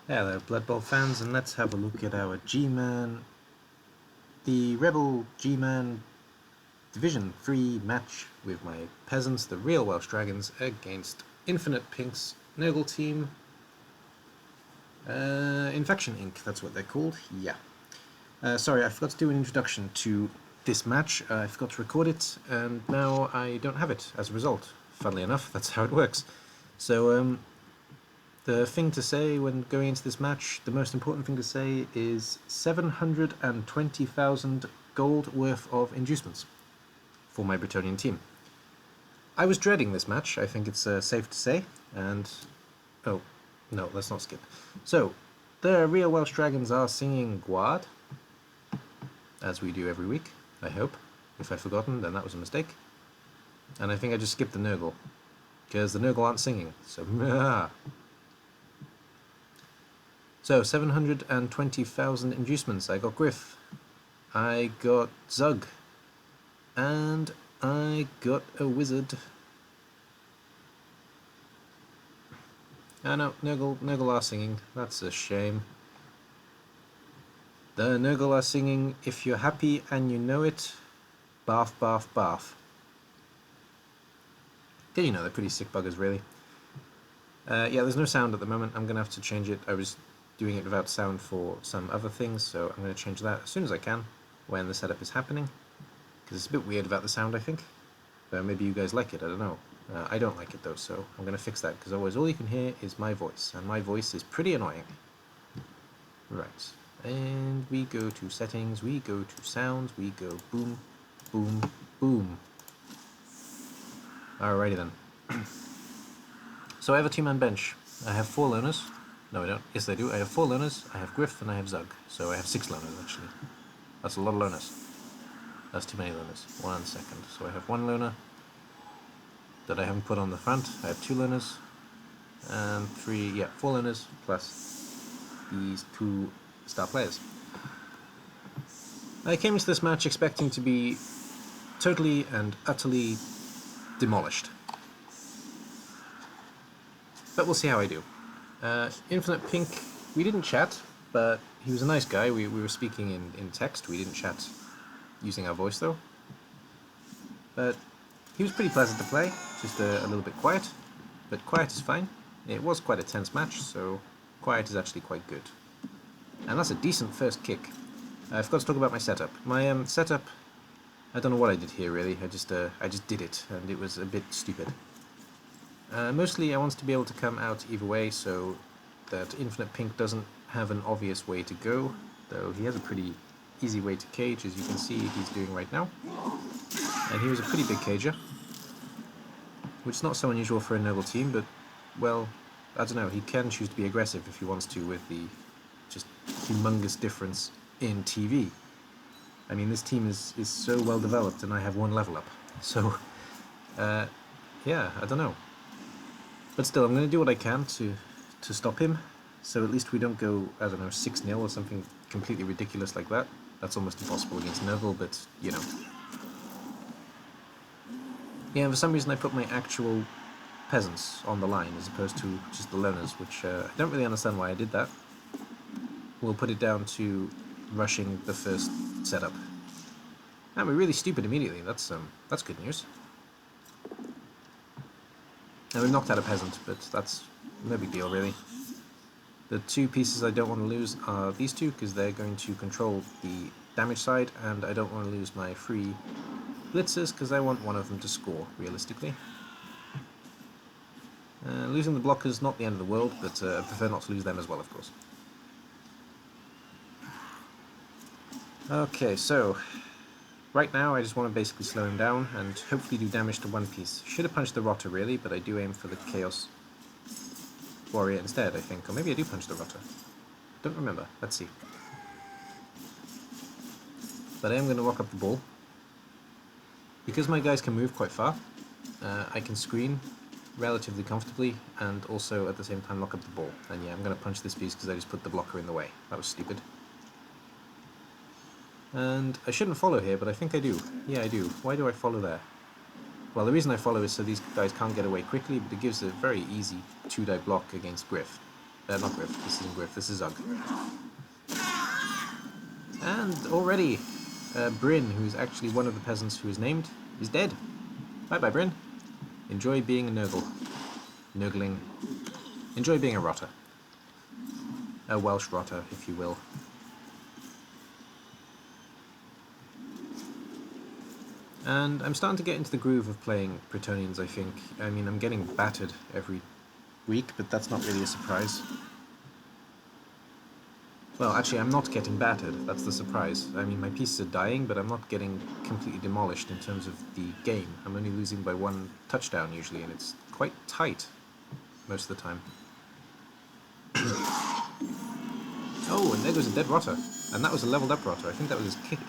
Hello Blood Bowl fans, and let's have a look at our G-Man, the ReBBL Gman Division 3 match with my peasants, the real Welsh Dragons, against Infinite Pink's Nurgle team. Infection Inc., that's what they're called, yeah. Sorry, I forgot to do an introduction to this match. I forgot to record it, and now I don't have it as a result. Funnily enough, that's how it works. So, the thing to say when going into this match, the most important thing to say is 720,000 gold worth of inducements for my Bretonian team. I was dreading this match, I think it's safe to say, and... oh, no, let's not skip. So, the real Welsh Dragons are singing Gwad, as we do every week, I hope. If I've forgotten, then that was a mistake. And I think I just skipped the Nurgle, because the Nurgle aren't singing, so... So, 720,000 inducements. I got Griff, I got Zug, and I got a wizard. Ah no, Nurgle are singing. That's a shame. The Nurgle are singing, if you're happy and you know it, barf, barf, barf. Yeah, you know, they're pretty sick buggers, really. Yeah, there's no sound at the moment. I'm going to have to change it. I was doing it without sound for some other things, so I'm going to change that as soon as I can when the setup is happening, because it's a bit weird without the sound, I think. But maybe you guys like it, I don't know. I don't like it though, so I'm going to fix that, because otherwise all you can hear is my voice, and my voice is pretty annoying. Right, and we go to settings, we go to sounds, we go boom, boom, boom. Alrighty then. So I have a two-man bench. I have 4 loners. No, I don't. Yes, I do. I have 4 loners, I have Griff, and I have Zug. So I have 6 loners, actually. That's a lot of loners. That's too many loners. 1 second. So I have 1 loner that I haven't put on the front. I have 2 loners. And 4 loners, plus these 2 star players. I came into this match expecting to be totally and utterly demolished. But we'll see how I do. Infinite Pink, we didn't chat, but he was a nice guy. We were speaking in text. We didn't chat using our voice, though. But he was pretty pleasant to play, just a little bit quiet. But quiet is fine. It was quite a tense match, so quiet is actually quite good. And that's a decent first kick. I forgot to talk about my setup. My setup, I don't know what I did here, really. I just did it, and it was a bit stupid. Mostly I want to be able to come out either way, so that Infinite Pink doesn't have an obvious way to go, though he has a pretty easy way to cage, as you can see he's doing right now. And he was a pretty big cager, which is not so unusual for a Nurgle team, but, well, I don't know, he can choose to be aggressive if he wants to, with the just humongous difference in TV. I mean, this team is so well developed, and I have 1 level up, so, yeah, I don't know. But still, I'm going to do what I can to stop him, so at least we don't go, I don't know, 6-0 or something completely ridiculous like that. That's almost impossible against Nurgle, but, you know. Yeah, for some reason I put my actual peasants on the line as opposed to just the loners, which I don't really understand why I did that. We'll put it down to rushing the first setup. And we're really stupid immediately, that's good news. And we've knocked out a peasant, but that's no big deal, really. The 2 pieces I don't want to lose are these 2, because they're going to control the damage side, and I don't want to lose my 3 blitzers, because I want one of them to score, realistically. Losing the blockers is not the end of the world, but I prefer not to lose them as well, of course. Okay, so... right now I just want to basically slow him down and hopefully do damage to 1 piece. Should have punched the Rotter really, but I do aim for the Chaos Warrior instead, I think. Or maybe I do punch the Rotter. Don't remember. Let's see. But I am going to lock up the ball. Because my guys can move quite far, I can screen relatively comfortably and also at the same time lock up the ball. And yeah, I'm going to punch this piece because I just put the blocker in the way. That was stupid. And I shouldn't follow here, but I think I do. Yeah, I do. Why do I follow there? Well, the reason I follow is so these guys can't get away quickly, but it gives a very easy 2-die block against Griff. Not Griff, this isn't Griff, this is Zug. And already, Bryn, who's actually one of the peasants who is named, is dead. Bye-bye, Bryn. Enjoy being a Nurgle. Nurgling. Enjoy being a rotter. A Welsh rotter, if you will. And I'm starting to get into the groove of playing Bretonians, I think. I mean, I'm getting battered every week, but that's not really a surprise. Well, actually, I'm not getting battered, that's the surprise. I mean, my pieces are dying, but I'm not getting completely demolished in terms of the game. I'm only losing by 1 touchdown usually, and it's quite tight most of the time. Oh, and there goes a dead rotter. And that was a leveled up rotter. I think that was his kick...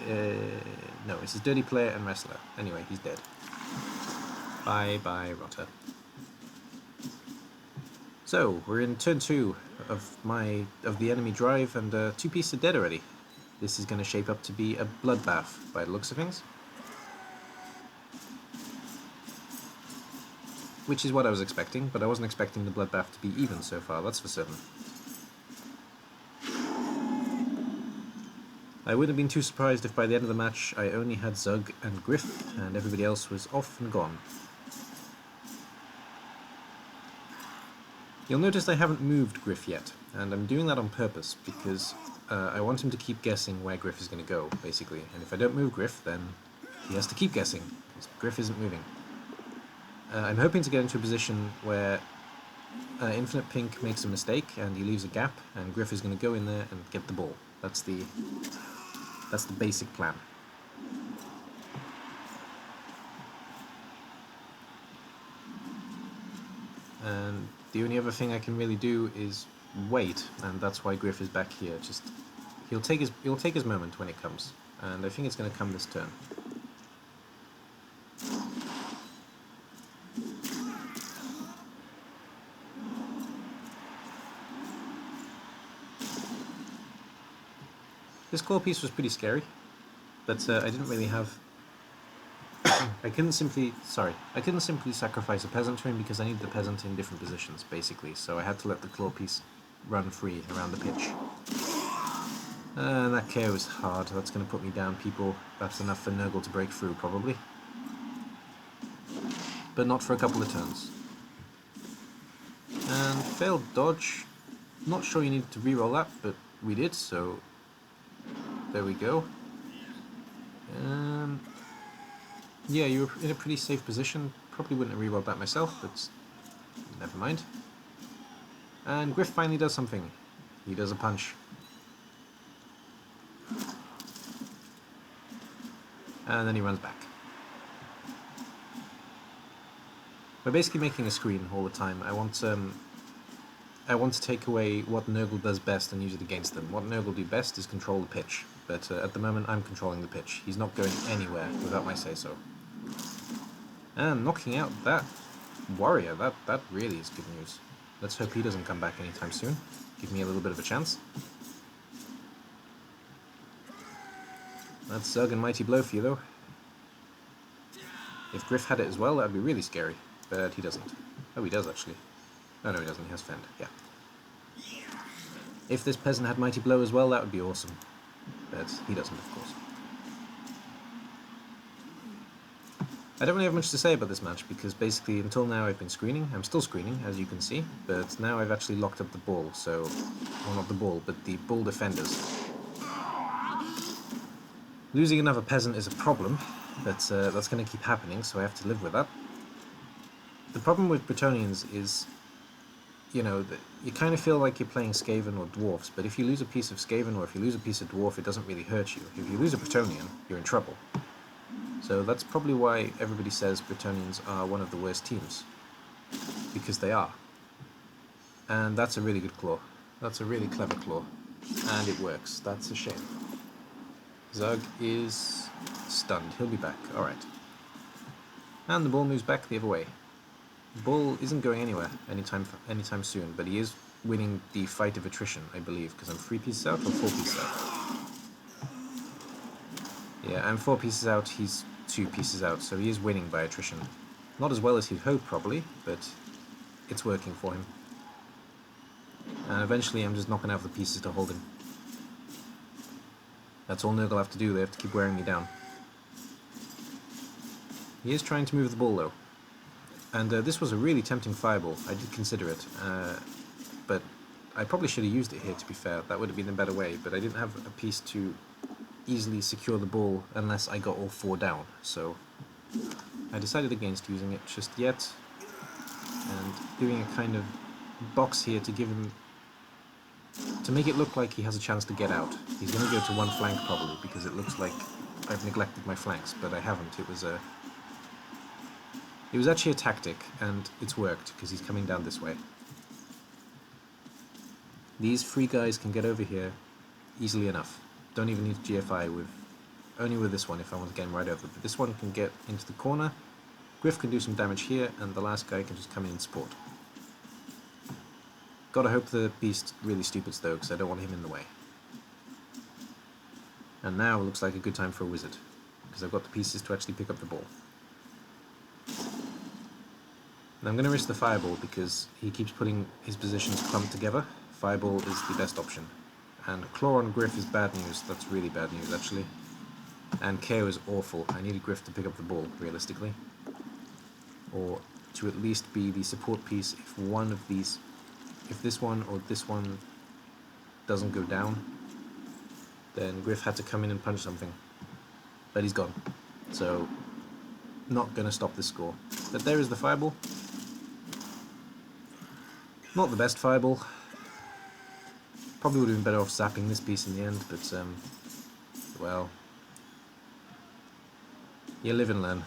no, it's his dirty player and wrestler. Anyway, he's dead. Bye-bye, rotter. So, we're in turn 2 of the enemy drive, and 2 pieces are dead already. This is going to shape up to be a bloodbath, by the looks of things. Which is what I was expecting, but I wasn't expecting the bloodbath to be even so far, that's for certain. I wouldn't have been too surprised if by the end of the match I only had Zug and Griff, and everybody else was off and gone. You'll notice I haven't moved Griff yet, and I'm doing that on purpose, because I want him to keep guessing where Griff is going to go, basically. And if I don't move Griff, then he has to keep guessing, because Griff isn't moving. I'm hoping to get into a position where Infinite Pink makes a mistake, and he leaves a gap, and Griff is going to go in there and get the ball. That's the basic plan. And the only other thing I can really do is wait, and that's why Griff is back here. Just he'll take his moment when it comes, and I think it's going to come this turn. This claw piece was pretty scary, but I didn't really have... I couldn't simply sacrifice a peasant to him because I needed the peasant in different positions, basically, so I had to let the claw piece run free around the pitch. And that KO is hard, that's going to put me down, people. That's enough for Nurgle to break through, probably. But not for a couple of turns. And failed dodge. Not sure you needed to reroll that, but we did, so... there we go. Yeah, you were in a pretty safe position. Probably wouldn't have rerolled that myself, but never mind. And Griff finally does something. He does a punch. And then he runs back. We're basically making a screen all the time. I want to take away what Nurgle does best and use it against them. What Nurgle do best is control the pitch, but at the moment I'm controlling the pitch. He's not going anywhere without my say-so. And knocking out that warrior, that really is good news. Let's hope he doesn't come back anytime soon. Give me a little bit of a chance. That's Zug and Mighty Blow for you, though. If Griff had it as well, that would be really scary, but he doesn't. Oh, he does, actually. Oh, no, he doesn't. He has Fend, yeah. If this peasant had Mighty Blow as well, that would be awesome. But he doesn't, of course. I don't really have much to say about this match, because basically until now I've been screening. I'm still screening, as you can see, but now I've actually locked up the ball, so... well, not the ball, but the bull defenders. Losing another peasant is a problem, but that's going to keep happening, so I have to live with that. The problem with Bretonians is, you know, you kind of feel like you're playing Skaven or Dwarfs, but if you lose a piece of Skaven or if you lose a piece of Dwarf, it doesn't really hurt you. If you lose a Bretonian, you're in trouble. So that's probably why everybody says Bretonians are one of the worst teams. Because they are. And that's a really good claw. That's a really clever claw. And it works. That's a shame. Zug is stunned. He'll be back. Alright. And the ball moves back the other way. The ball isn't going anywhere anytime soon, but he is winning the fight of attrition, I believe, because I'm 3 pieces out or 4 pieces out. Yeah, I'm 4 pieces out, he's 2 pieces out, so he is winning by attrition. Not as well as he'd hope, probably, but it's working for him. And eventually I'm just not going to have the pieces to hold him. That's all Nurgle have to do, they have to keep wearing me down. He is trying to move the ball though. And this was a really tempting fireball, I did consider it. But I probably should have used it here, to be fair, that would have been a better way, but I didn't have a piece to easily secure the ball unless I got all 4 down, so I decided against using it just yet, and doing a kind of box here to give him, to make it look like he has a chance to get out. He's going to go to one flank probably, because it looks like I've neglected my flanks, but I haven't. It was actually a tactic, and it's worked, because he's coming down this way. These 3 guys can get over here easily enough. Don't even need GFI with, only with this one if I want to get him right over. But this one can get into the corner, Griff can do some damage here, and the last guy can just come in and support. Gotta hope the beast really stupids though, because I don't want him in the way. And now it looks like a good time for a wizard, because I've got the pieces to actually pick up the ball. And I'm going to risk the fireball because he keeps putting his positions clumped together. Fireball is the best option. And claw on Griff is bad news, that's really bad news actually. And KO is awful, I needed Griff to pick up the ball, realistically. Or to at least be the support piece if one of these, if this one or this one doesn't go down, then Griff had to come in and punch something. But he's gone, so not going to stop this score. But there is the fireball. Not the best fireball. Probably would have been better off zapping this piece in the end, but well, you live and learn.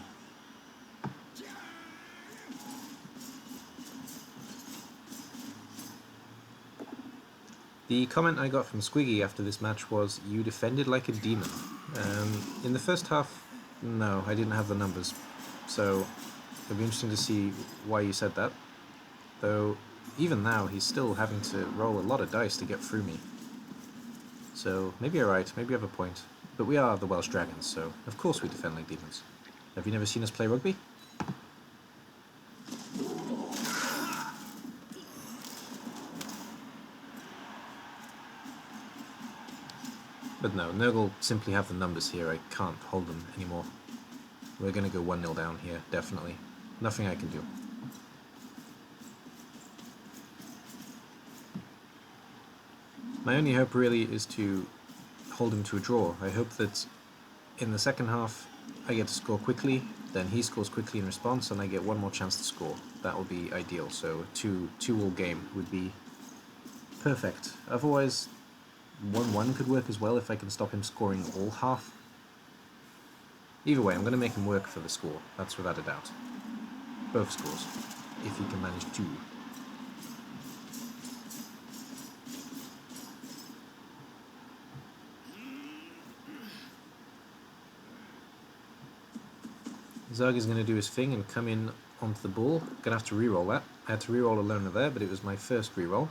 The comment I got from Squiggy after this match was, "You defended like a demon." In the first half, no, I didn't have the numbers, so it'll be interesting to see why you said that. Though, even now, he's still having to roll a lot of dice to get through me. So, maybe you're right, maybe you have a point. But we are the Welsh Dragons, so of course we defend like demons. Have you never seen us play rugby? But no, Nurgle simply have the numbers here, I can't hold them anymore. We're going to go 1-0 down here, definitely. Nothing I can do. My only hope really is to hold him to a draw. I hope that in the second half I get to score quickly, then he scores quickly in response, and I get one more chance to score. That would be ideal, so a 2-2 game would be perfect. Otherwise, 1-1 could work as well if I can stop him scoring all half. Either way, I'm going to make him work for the score, that's without a doubt. Both scores, if he can manage 2. Zug is going to do his thing and come in onto the ball. Gonna have to reroll that. I had to reroll a loner there, but it was my first reroll,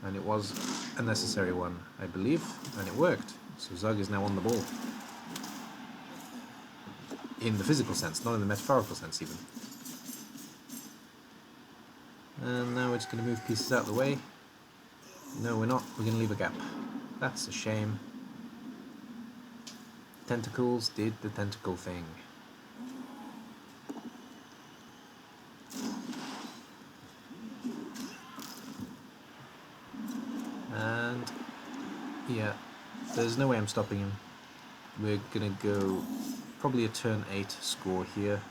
and it was a necessary one, I believe, and it worked. So Zug is now on the ball. In the physical sense, not in the metaphorical sense even. And now we're just going to move pieces out of the way. No, we're not. We're going to leave a gap. That's a shame. Tentacles did the tentacle thing. And yeah, there's no way I'm stopping him. We're gonna go probably a turn 8 score here.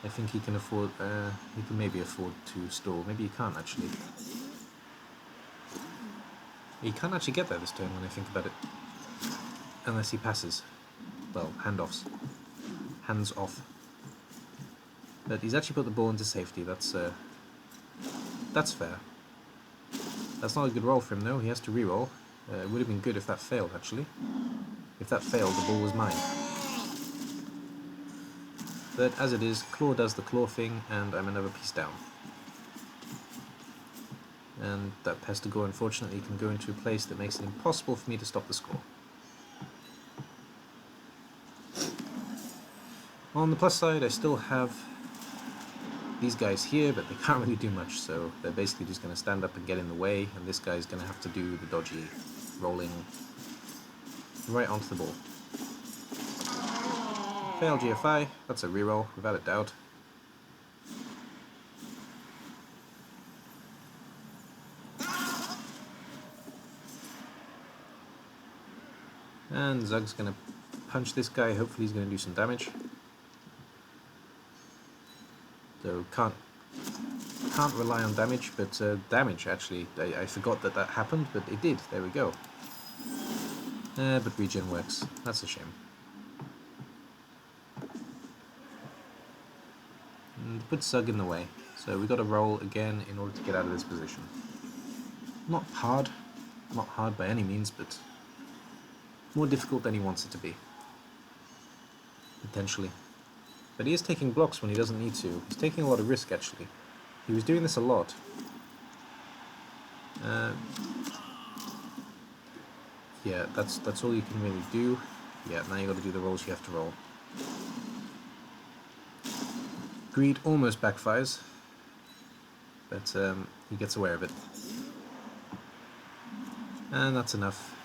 I think he can afford, he can maybe afford to stall. Maybe he can't actually. He can't actually get there this turn when I think about it. Unless he passes. Well, handoffs. Hands off. But he's actually put the ball into safety, that's fair. That's not a good roll for him though, he has to re-roll. It would have been good if that failed actually. If that failed, the ball was mine. But as it is, Claw does the claw thing and I'm another piece down. And that Pestigore unfortunately can go into a place that makes it impossible for me to stop the score. On the plus side, I still have these guys here, but they can't really do much, so they're basically just going to stand up and get in the way, and this guy's going to have to do the dodgy rolling right onto the ball. Fail GFI, that's a reroll, without a doubt. And Zug's going to punch this guy, hopefully he's going to do some damage. So can't rely on damage, but damage actually, I forgot that happened, but it did, there we go. But regen works, that's a shame. And put Zug in the way, so we got to roll again in order to get out of this position. Not hard by any means, but more difficult than he wants it to be. Potentially. But he is taking blocks when he doesn't need to. He's taking a lot of risk, actually. He was doing this a lot. Yeah, that's all you can really do. Yeah, now you got to do the rolls you have to roll. Greed almost backfires, but he gets aware of it. And that's enough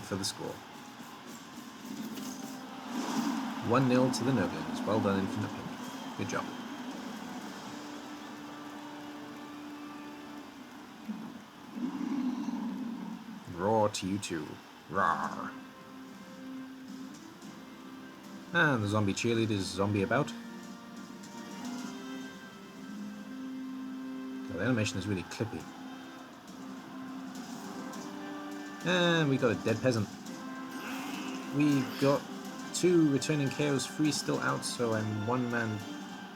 for the score. 1-0 to the Noblins. Well done, Infinite Pink. Good job. Roar to you too. Rawr. And the zombie cheerleaders zombie about. God, the animation is really clippy. And we got a dead peasant. We got 2 returning KOs, 3 still out, so I'm 1 man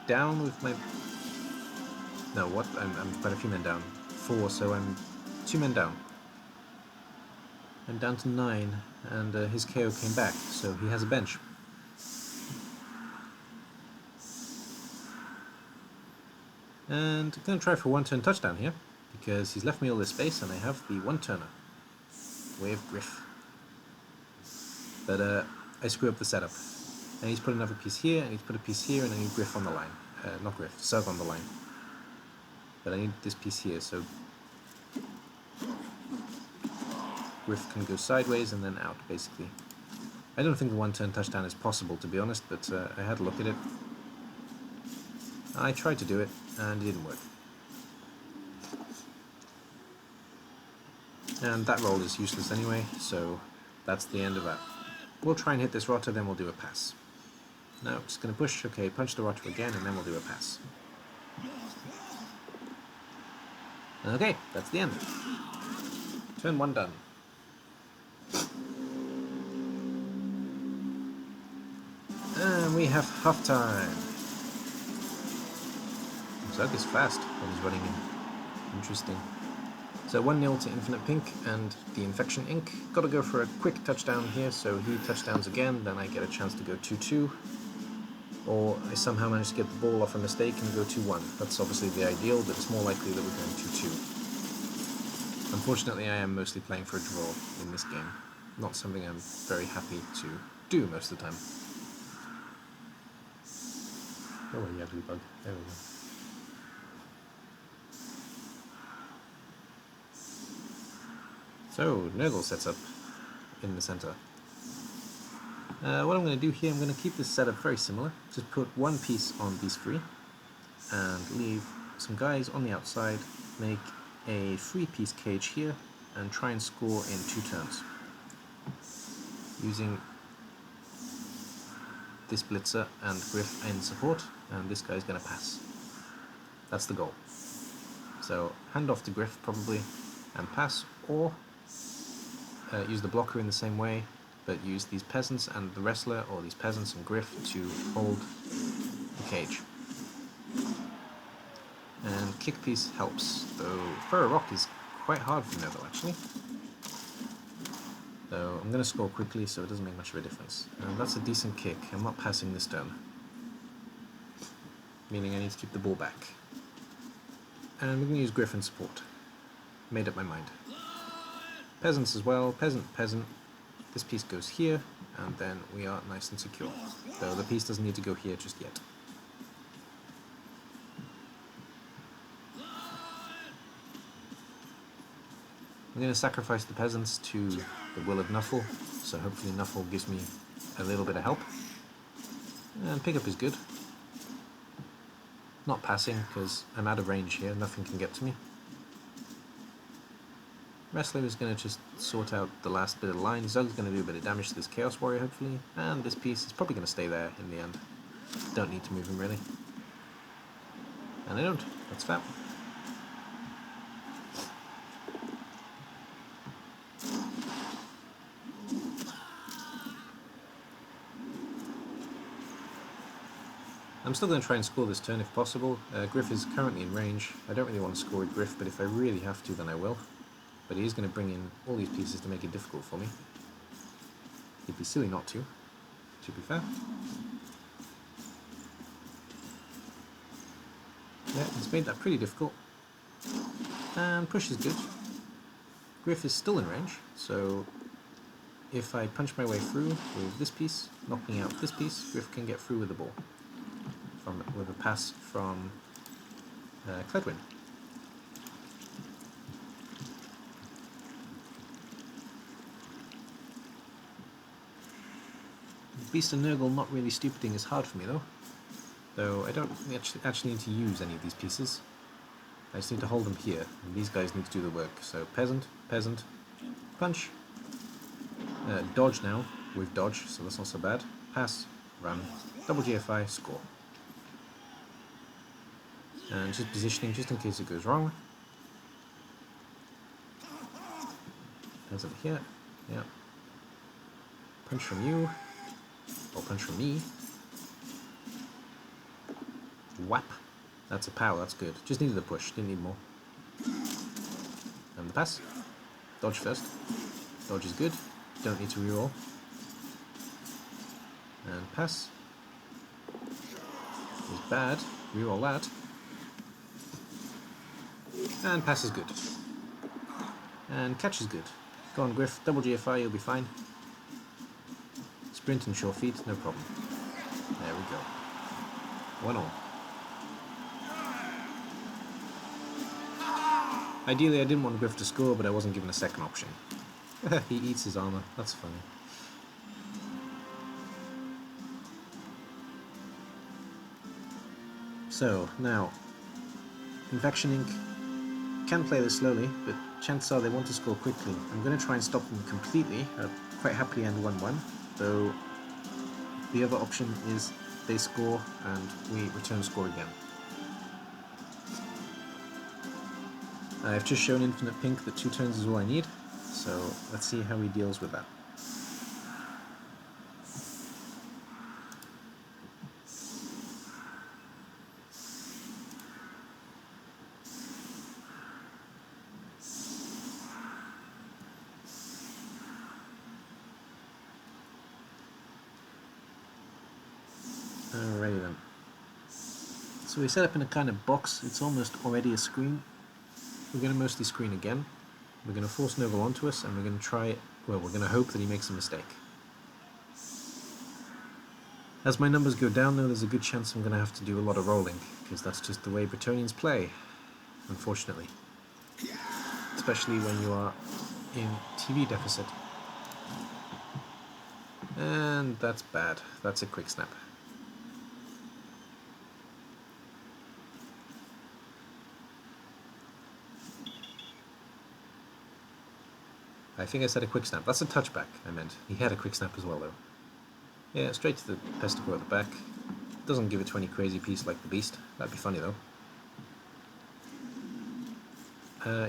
down with my... No, what? I'm quite a few men down. 4, so I'm 2 men down. I'm down to 9, and his KO came back, so he has a bench. And I'm going to try for 1-turn touchdown here, because he's left me all this space, and I have the 1-turner with Griff. But I screw up the setup. And he's put another piece here, and he's put a piece here, and I need Griff on the line. Not Griff, Zug on the line. But I need this piece here, so Griff can go sideways and then out, basically. I don't think the 1-turn touchdown is possible, to be honest, but I had a look at it. I tried to do it, and it didn't work. And that roll is useless anyway, so that's the end of that. We'll try and hit this rotter, then we'll do a pass. No, just going to push, okay, punch the rotter again, and then we'll do a pass. Okay, that's the end. Turn 1 done. And we have half time. Zug is fast when he's running in. Interesting. So 1-0 to Infinite Pink and the Infection Inc. Got to go for a quick touchdown here, so he touchdowns again, then I get a chance to go 2-2. Or I somehow manage to get the ball off a mistake and go 2-1. That's obviously the ideal, but it's more likely that we're going 2-2. Unfortunately, I am mostly playing for a draw in this game. Not something I'm very happy to do most of the time. Oh, you ugly bug. There we go. So, Nurgle sets up in the center. What I'm going to do here, I'm going to keep this setup very similar. Just put 1 piece on these 3 and leave some guys on the outside, make a 3-piece cage here and try and score in 2 turns. Using this blitzer and Griff in support, and this guy's going to pass. That's the goal. So hand off to Griff probably and pass, or use the blocker in the same way, but use these peasants and the wrestler, or these peasants and Griff, to hold the cage. And kick piece helps, though throw a rock is quite hard for Neville actually. So I'm going to score quickly so it doesn't make much of a difference. And that's a decent kick. I'm not passing this turn, meaning I need to keep the ball back. And we're going to use Griff in support. Made up my mind. Peasants as well, peasant, peasant. This piece goes here, and then we are nice and secure. Though the piece doesn't need to go here just yet. I'm going to sacrifice the peasants to the will of Nuffle, so hopefully Nuffle gives me a little bit of help. And pickup is good. Not passing, because I'm out of range here, nothing can get to me. Wrestler is going to just sort out the last bit of the line. Zug's going to do a bit of damage to this Chaos Warrior, hopefully. And this piece is probably going to stay there in the end. Don't need to move him, really. And I don't. That's fab. I'm still going to try and score this turn if possible. Griff is currently in range. I don't really want to score with Griff, but if I really have to, then I will. But he is going to bring in all these pieces to make it difficult for me. It'd be silly not to be fair. Yeah, he's made that pretty difficult. And push is good. Griff is still in range, so if I punch my way through with this piece, knocking out this piece, Griff can get through with the ball. With a pass from Cledwyn. Beast and Nurgle not really stupiding is hard for me though I don't actually need to use any of these pieces. I just need to hold them here, and these guys need to do the work. So peasant, peasant, punch, dodge now with dodge, so that's not so bad. Pass, run, double GFI, score. And just positioning just in case it goes wrong. Hands over here. Yeah. Punch from you. Or punch from me. Whap. That's a power, that's good. Just needed a push, didn't need more. And the pass. Dodge first. Dodge is good. Don't need to reroll. And pass. Is bad. Reroll that. And pass is good. And catch is good. Go on, Griff. Double GFI, you'll be fine. Sprint and sure feet, no problem. There we go. 1-all. Ideally, I didn't want Griff to score, but I wasn't given a second option. He eats his armor. That's funny. So, now, Infection Ink can play this slowly, but chances are they want to score quickly. I'm going to try and stop them completely. I'd quite happily end 1-1, though the other option is they score and we return score again. I've just shown Infinite Pink that 2 turns is all I need, so let's see how he deals with that. Alrighty then. So we set up in a kind of box, it's almost already a screen. We're going to mostly screen again. We're going to force Noble onto us, and we're going to try, well, we're going to hope that he makes a mistake. As my numbers go down though, there's a good chance I'm going to have to do a lot of rolling, because that's just the way Bretonnians play, unfortunately. Especially when you are in TV deficit. And that's bad. That's a quick snap. I think I said a quick snap. That's a touchback, I meant. He had a quick snap as well, though. Yeah, straight to the Pesticle at the back. Doesn't give it to any crazy piece like the Beast. That'd be funny, though.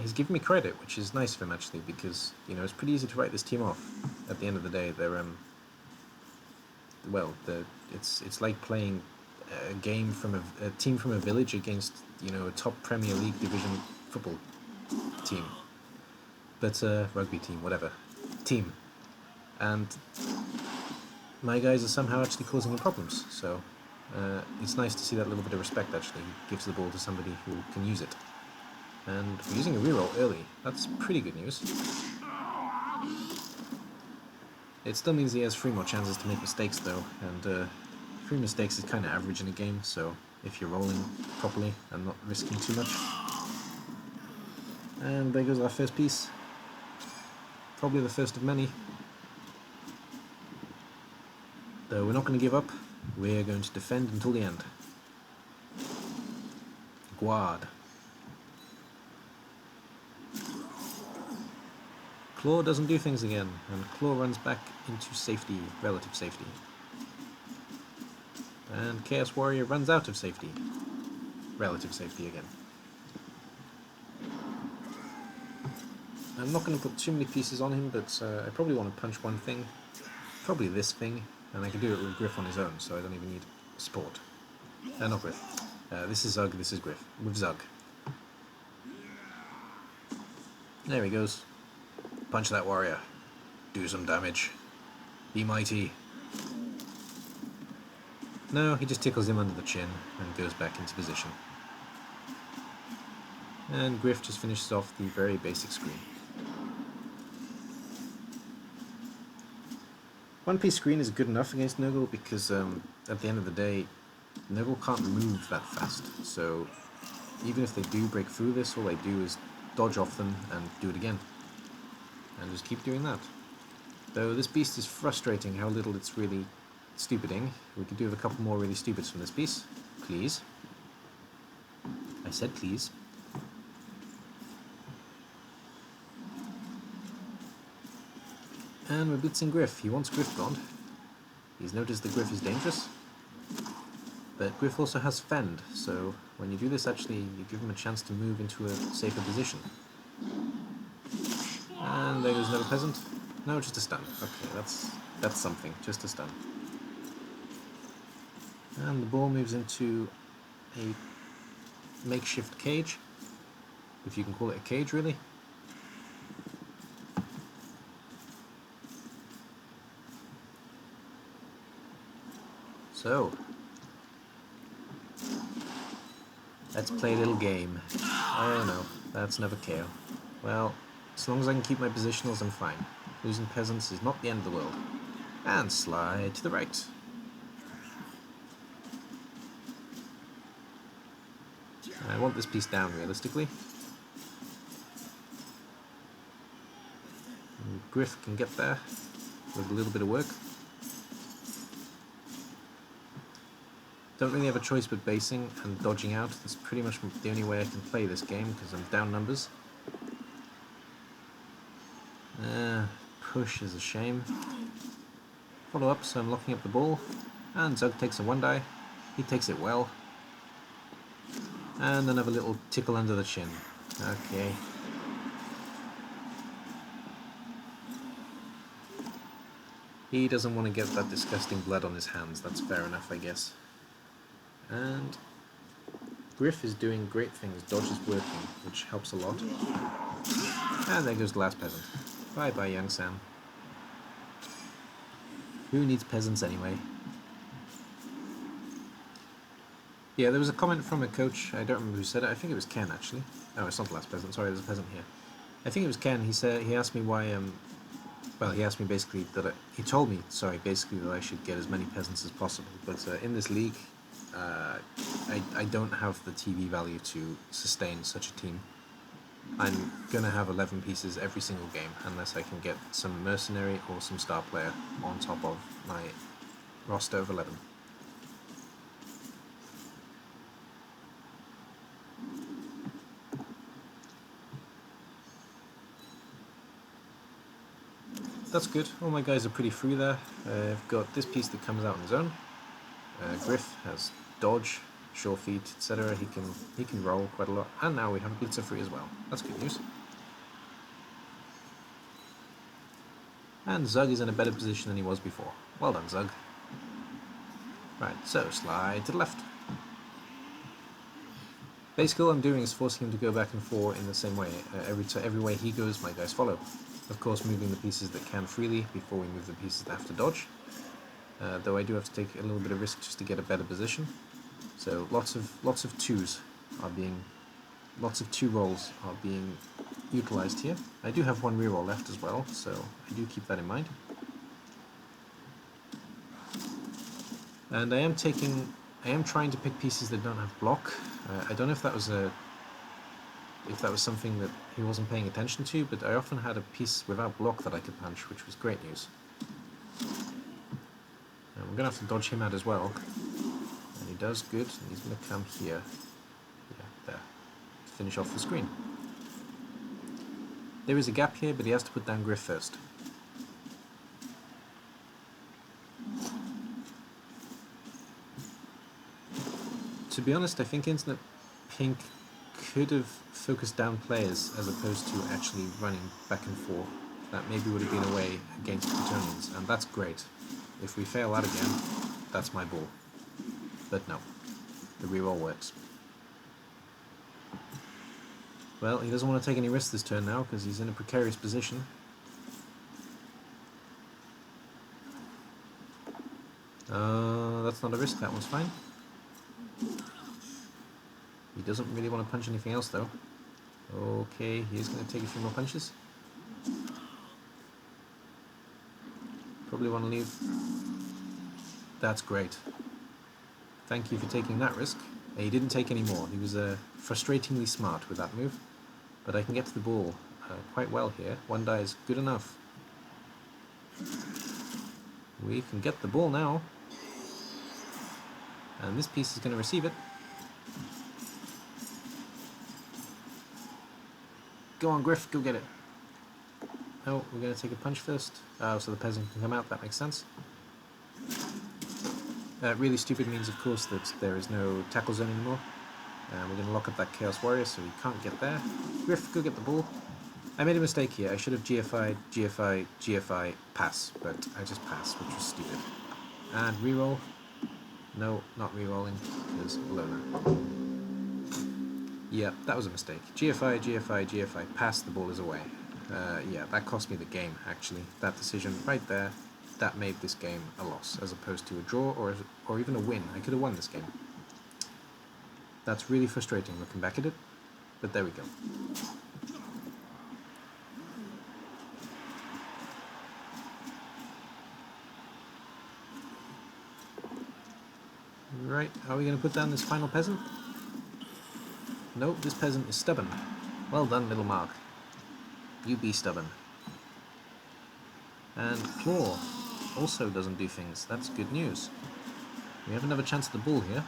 He's giving me credit, which is nice of him, actually, because, you know, it's pretty easy to write this team off. At the end of the day, they're, well, it's like playing a game from a team from a village against, you know, a top Premier League division football team. But rugby team, whatever. Team. And my guys are somehow actually causing him problems, so it's nice to see that little bit of respect, actually. He gives the ball to somebody who can use it. And we're using a reroll early. That's pretty good news. It still means he has 3 more chances to make mistakes, though, and 3 mistakes is kind of average in a game, so if you're rolling properly and not risking too much. And there goes our first piece. Probably the first of many. Though we're not going to give up, we're going to defend until the end. Guard. Claw doesn't do things again, and Claw runs back into safety, relative safety. And Chaos Warrior runs out of safety, relative safety again. I'm not going to put too many pieces on him, but I probably want to punch one thing, probably this thing, and I can do it with Griff on his own, so I don't even need support. Not Griff. This is Zug, this is Griff, with Zug. There he goes. Punch that warrior. Do some damage. Be mighty. No, he just tickles him under the chin and goes back into position. And Griff just finishes off the very basic screen. One piece screen is good enough against Nurgle because at the end of the day, Nurgle can't move that fast. So even if they do break through this, all they do is dodge off them and do it again. And just keep doing that. Though this beast is frustrating how little it's really stupiding. We could do with a couple more really stupids from this piece. Please. I said please. And we're blitzing Griff. He wants Griff gone. He's noticed that Griff is dangerous. But Griff also has Fend, so when you do this actually you give him a chance to move into a safer position. And there goes another peasant. No, just a stun. Okay, that's something. Just a stun. And the ball moves into a makeshift cage, if you can call it a cage, really. So, let's play a little game. Oh no, that's another KO. Well, as long as I can keep my positionals, I'm fine. Losing peasants is not the end of the world. And slide to the right. I want this piece down, realistically. And Griff can get there with a little bit of work. Don't really have a choice but basing and dodging out. That's pretty much the only way I can play this game because I'm down numbers. Push is a shame. Follow up, so I'm locking up the ball. And Zug takes a 1-die. He takes it well. And another little tickle under the chin. Okay. He doesn't want to get that disgusting blood on his hands. That's fair enough, I guess. And Griff is doing great things. Dodge is working, which helps a lot. And there goes the last peasant. Bye bye, young Sam. Who needs peasants anyway? Yeah, there was a comment from a coach. I don't remember who said it. I think it was Ken, actually. Oh, it's not the last peasant. Sorry, there's a peasant here. I think it was Ken. He asked me why. Well, he asked me basically he told me, sorry, basically that I should get as many peasants as possible. But in this league, I don't have the TV value to sustain such a team. I'm gonna have 11 pieces every single game unless I can get some mercenary or some star player on top of my roster of 11. That's good. All my guys are pretty free there. I've got this piece that comes out on his own. Griff has dodge, sure feet, etc. He can roll quite a lot. And now we have a blitzer free as well. That's good news. And Zug is in a better position than he was before. Well done, Zug. Right, so slide to the left. Basically all I'm doing is forcing him to go back and forth in the same way. Every way he goes, my guys follow. Of course, moving the pieces that can freely before we move the pieces that have to dodge. Though I do have to take a little bit of risk just to get a better position. So lots of twos are being, lots of two rolls are being utilized here. I do have one reroll left as well, so I do keep that in mind. And I am trying to pick pieces that don't have block. I don't know if that was a if that was something that he wasn't paying attention to, but I often had a piece without block that I could punch, which was great news. And we're going to have to dodge him out as well. And he does good, and he's going to come here. Yeah, there. Finish off the screen. There is a gap here, but he has to put down Griff first. To be honest, I think Instant Pink could have focused down players as opposed to actually running back and forth. That maybe would have been a way against Bretonians, and that's great. If we fail that again, that's my ball. But no, the reroll works. Well, he doesn't want to take any risks this turn now because he's in a precarious position. That's not a risk, that one's fine. He doesn't really want to punch anything else though. Okay, he's going to take a few more punches. Probably want to leave. That's great. Thank you for taking that risk. He didn't take any more. He was frustratingly smart with that move. But I can get to the ball quite well here. One die is good enough. We can get the ball now. And this piece is going to receive it. Go on, Griff, go get it. Oh, we're going to take a punch first. Oh, so the peasant can come out, that makes sense. Really stupid means, of course, that there is no tackle zone anymore. And we're going to lock up that Chaos Warrior, so he can't get there. Griff, go get the ball. I made a mistake here. I should have GFI'd, GFI, pass. But I just passed, which was stupid. And reroll. No, not rerolling, because loner. Yeah, that was a mistake. GFI, pass, the ball is away. Yeah, that cost me the game, actually. That decision right there, that made this game a loss, as opposed to a draw or even a win. I could have won this game. That's really frustrating looking back at it, but there we go. Right, are we going to put down this final peasant? No, this peasant is stubborn. Well done, little Mark. You be stubborn. And Claw also doesn't do things. That's good news. We have another chance at the ball here.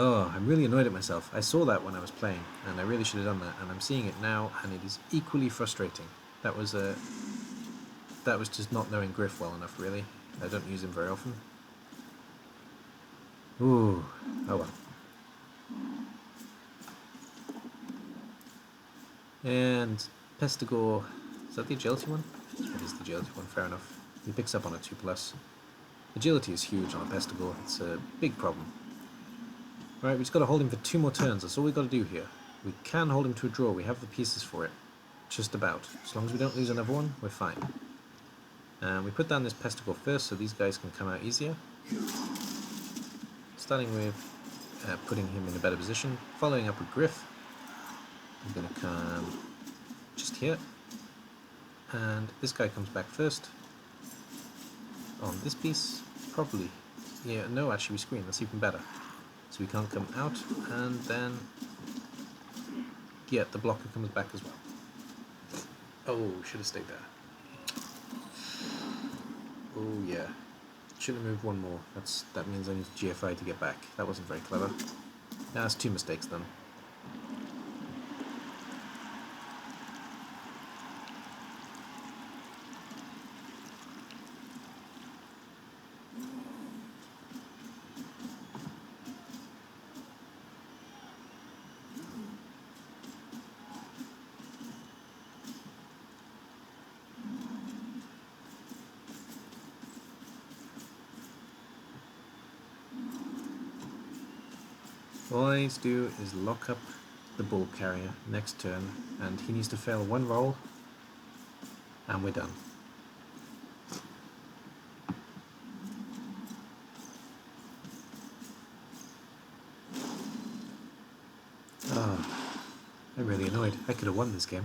Oh, I'm really annoyed at myself. I saw that when I was playing, and I really should have done that, and I'm seeing it now, and it is equally frustrating. That was just not knowing Griff well enough, really. I don't use him very often. Ooh, oh well. And Pestigore, is that the agility one? It is the agility one, fair enough. He picks up on a 2+. Agility is huge on a Pestigore, it's a big problem. Right, we've just got to hold him for 2 more turns, that's all we've got to do here. We can hold him to a draw, we have the pieces for it. Just about. As long as we don't lose another one, we're fine. And we put down this Pestigore first, so these guys can come out easier. Starting with putting him in a better position, following up with Griff. I'm going to come just here. And this guy comes back first. On this piece, probably. Yeah, no, actually we screen, that's even better. So we can't come out, and then, yeah, the blocker comes back as well. Oh, should have stayed there. Oh yeah, should have moved one more. That means I need GFI to get back. That wasn't very clever. That's 2 mistakes then. All I need to do is lock up the bull carrier next turn, and he needs to fail 1 roll, and we're done. Oh, I'm really annoyed. I could have won this game.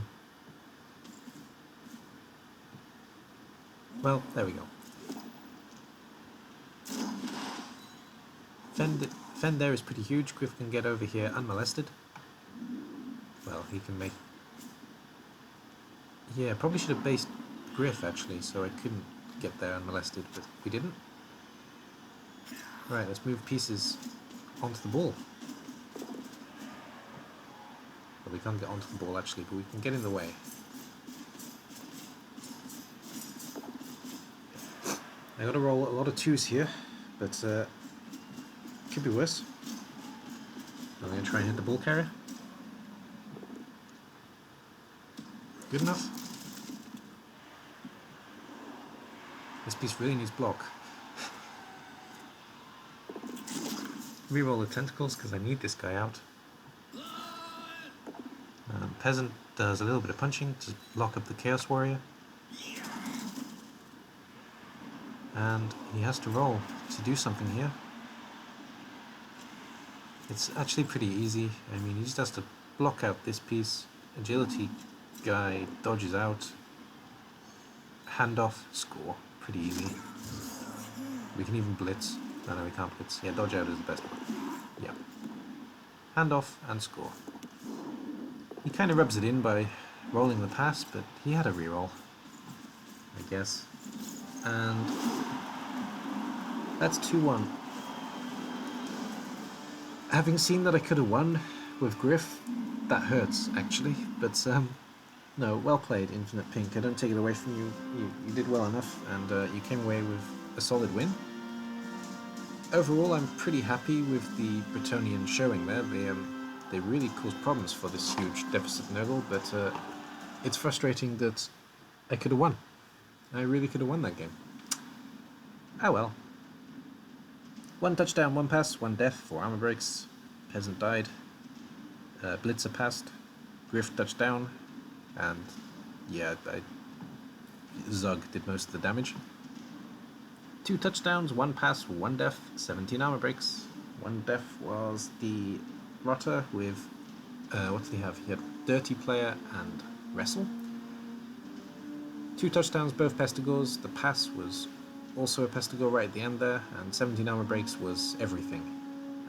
Well, there we go. Fend there is pretty huge. Griff can get over here unmolested. Well, he can make... Yeah, probably should have based Griff actually, so I couldn't get there unmolested, but we didn't. Right, let's move pieces onto the ball. Well, we can't get onto the ball actually, but we can get in the way. I gotta roll a lot of 2s here, but could be worse. I'm gonna try and hit the ball carrier. Good enough. This piece really needs block. Reroll the tentacles because I need this guy out. Peasant does a little bit of punching to lock up the Chaos Warrior. And he has to roll to do something here. It's actually pretty easy. I mean, he just has to block out this piece. Agility guy dodges out. Handoff, score. Pretty easy. We can even blitz. No, we can't blitz. Yeah, dodge out is the best one. Yeah. Handoff and score. He kind of rubs it in by rolling the pass, but he had a reroll, I guess. And that's 2-1. Having seen that I could have won with Griff, that hurts actually, but no, well played, Infinite Pink. I don't take it away from you. You did well enough, and you came away with a solid win. Overall, I'm pretty happy with the Bretonian showing there. They really caused problems for this huge deficit Nurgle, but it's frustrating that I could have won. I really could have won that game. Ah well. 1 touchdown, 1 pass, 1 death, 4 armor breaks. Peasant died. Blitzer passed. Griff touchdown. And yeah, Zug did most of the damage. 2 touchdowns, 1 pass, 1 death, 17 armor breaks. 1 death was the Rotter with, what did he have? He had Dirty Player and Wrestle. 2 touchdowns, both Pestigores. The pass was also a Pestigore right at the end there, and 17 armor breaks was everything.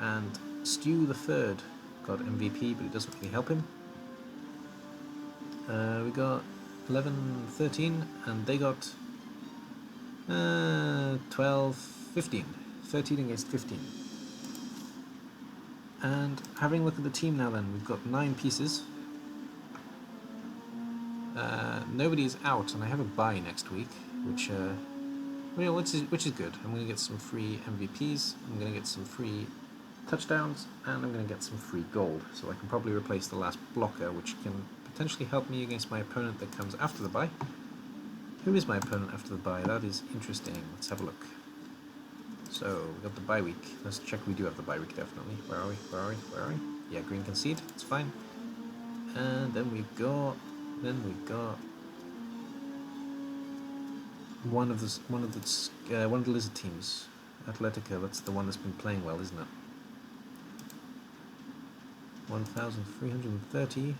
And Stu the Third got MVP, but it doesn't really help him. We got 11, 13, and they got 12, 15. 13 against 15. And having a look at the team now then, we've got 9 pieces. Nobody's out, and I have a bye next week, which is good. I'm going to get some free MVPs, I'm going to get some free touchdowns, and I'm going to get some free gold, so I can probably replace the last blocker, which can potentially help me against my opponent that comes after the bye. Who is my opponent after the bye? That is interesting. Let's have a look. So, we got the bye week. Let's check we do have the bye week, definitely. Where are we? Where are we? Where are we? Yeah, green concede. It's fine. And then we've got one of the lizard teams. Atletica, that's the one that's been playing well, isn't it? 1,330.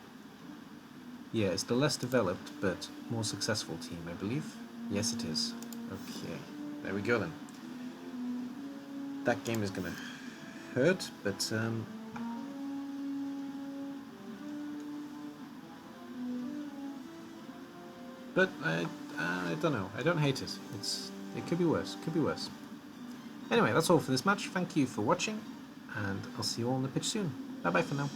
Yeah, it's the less developed but more successful team, I believe. Yes, it is. Okay, there we go then. That game is gonna hurt, but I don't know. I don't hate it. It could be worse. Could be worse. Anyway, that's all for this match. Thank you for watching, and I'll see you all on the pitch soon. Bye bye for now.